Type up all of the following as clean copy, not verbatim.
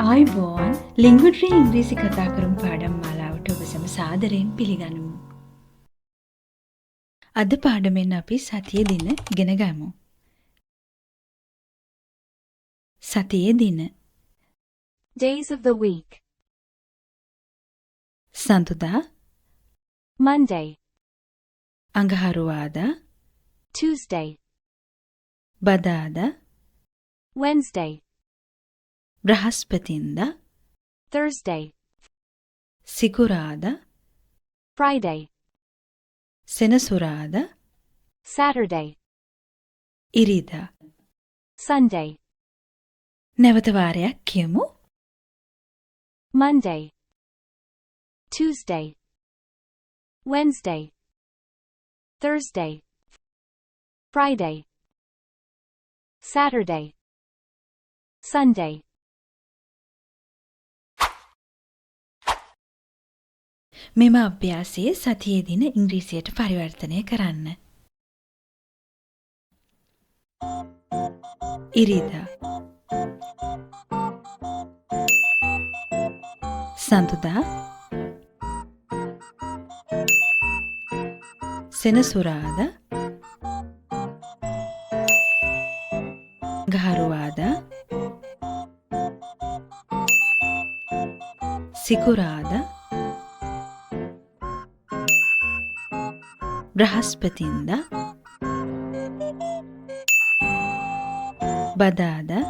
ආයිබෝන් ලිංගු tree ඉංග්‍රීසි කතා කරමු පාඩම් මාලාවට ඔබ සැම සාදරයෙන් පිළිගනිමු. අද පාඩමෙන් අපි සතියේ දින ඉගෙන ගමු. සතියේ දින. Days of the week. සඳුදා, Monday, අඟහරුවාදා, Tuesday, බදාදා, Wednesday, බ්‍රහස්පතින්දා, Thursday, සිකුරාදා, Friday, සෙනසුරාදා, Saturday, ඉරිදා. Sunday, නැවත වාරයක් කියමු. Monday, Tuesday, Wednesday, Thursday, Friday, Saturday, Sunday. මෙම අභ්‍යාසයේ සතියේ දින ඉංග්‍රීසියට පරිවර්තනය කරන්න. ඉරිදා, සඳුදා, සෙනසුරාදා, අඟහරුවාදා, සිකුරාදා, බ්‍රහස්පතින්දා, බදාදා,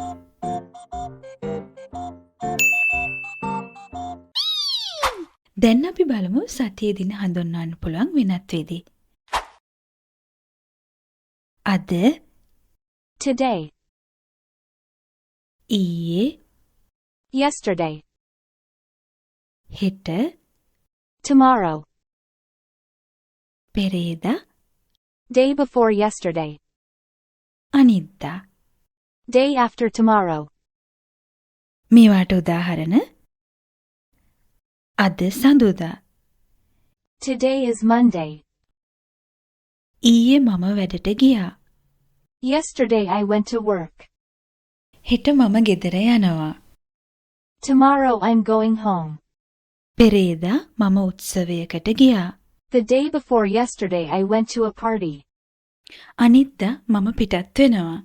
දැන් අපි බලමු සතියේ දින හඳුන්වන්න පුළුවන් වෙනත් විදි. අද, Today, ඊයේ, yesterday, හෙට, tomorrow, පෙරේදා, day before yesterday, අනිද්දා. day after tomorrow. මේවාට උදාහරණ. අද සඳුදා. Today is Monday. ඊයේ මම වැඩට ගියා. Yesterday I went to work. හෙට මම ගෙදර යනවා. Tomorrow I'm going home. පෙරේදා මම උත්සවයකට ගියා. The day before yesterday I went to a party. අනිද්දා මම පිටත් වෙනවා.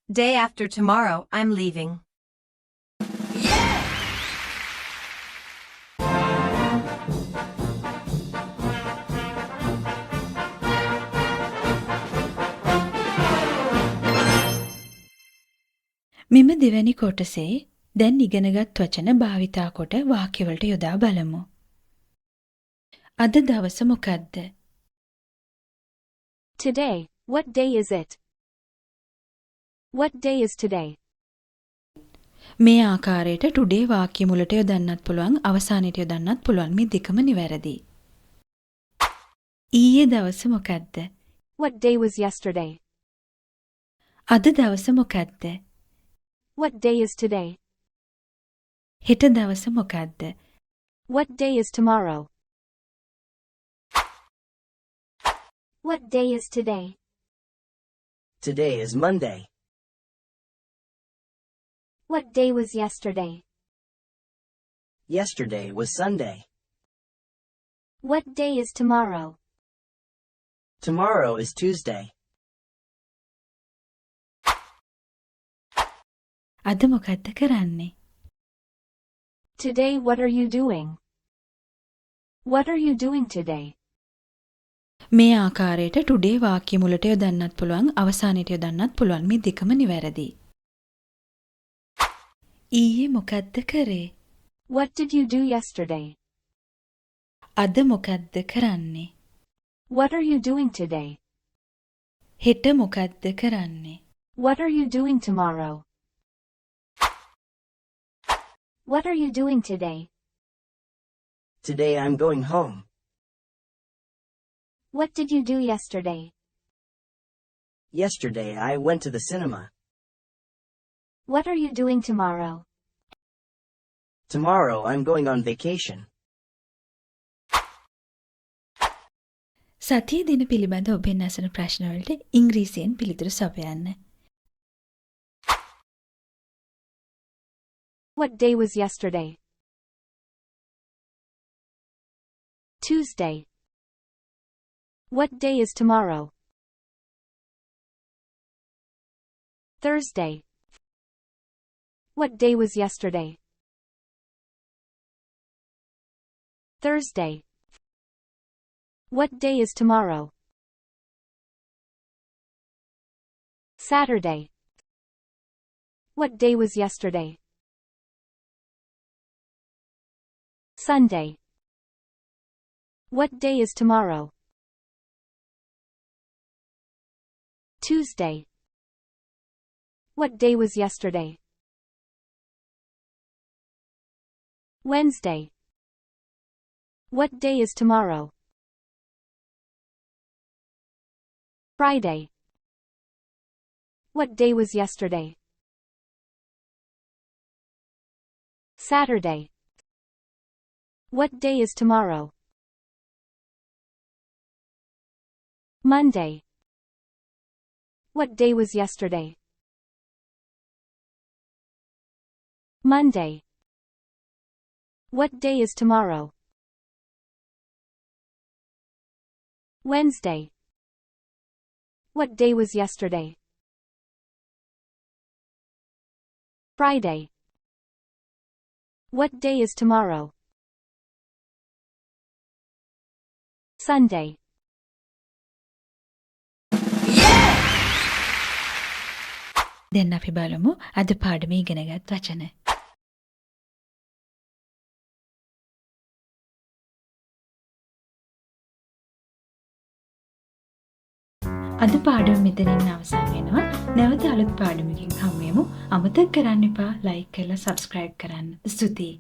Day after tomorrow, I'm leaving. මෙම දෙවැනි කොටසේ දැන් ඉගෙනගත් වචන භාවිතා කොට වාක්‍යවලට යොදා බලමු. අද දවස මොකද්ද? Today, what day is it? What day is today? මේ ආකාරයට ටුඩේ වාක්‍ය මුලට යොදන්නත් පුළුවන්, අවසානයට යොදන්නත් පුළුවන්. මේ දෙකම නිවැරදි. ඊයේ දවස මොකද්ද? What day was yesterday? අද දවස මොකද්ද? What day is today? හෙට දවස මොකද්ද? What day is tomorrow? What day is today? Today is Monday. What day was yesterday? Yesterday was Sunday. What day is tomorrow? Tomorrow is Tuesday. අද මොකද්ද කරන්නේ? Today what are you doing? What are you doing today? මේ ආකාරයට today වාක්‍ය මුලට යොදන්නත් පුළුවන්, අවසානයට යොදන්නත් පුළුවන්. මේ දෙකම නිවැරදි. ඊයේ මොකද්ද කරේ? What did you do yesterday? අද මොකද්ද කරන්නේ? What are you doing today? හෙට මොකද්ද කරන්නේ? What are you doing tomorrow? What are you doing today? Today I'm going home. What did you do yesterday? Yesterday I went to the cinema. What are you doing tomorrow? Tomorrow I'm going on vacation. සතියේ දින පිළිබඳ ඔබෙන් අසන ප්‍රශ්න වලට ඉංග්‍රීසියෙන් පිළිතුරු සපයන්න. What day was yesterday? Tuesday. What day is tomorrow? Thursday. What day was yesterday? Thursday. What day is tomorrow? Saturday. What day was yesterday? Sunday. What day is tomorrow? Tuesday. What day was yesterday? Wednesday. What day is tomorrow? Friday. What day was yesterday? Saturday. What day is tomorrow? Monday. What day was yesterday? Monday. What day is tomorrow? Wednesday. What day was yesterday? Friday. What day is tomorrow? Sunday. දැන් අපි බලමු අද පාඩමේ ඉගෙනගත් වචන. අද පාඩම මෙතනින් අවසන් වෙනවා. නැවත අලුත් පාඩමකින් හමු වෙමු. අමතක කරන්න එපා ලයික් කරලා සබ්ස්ක්‍රයිබ් කරන්න. ස්තුතියි.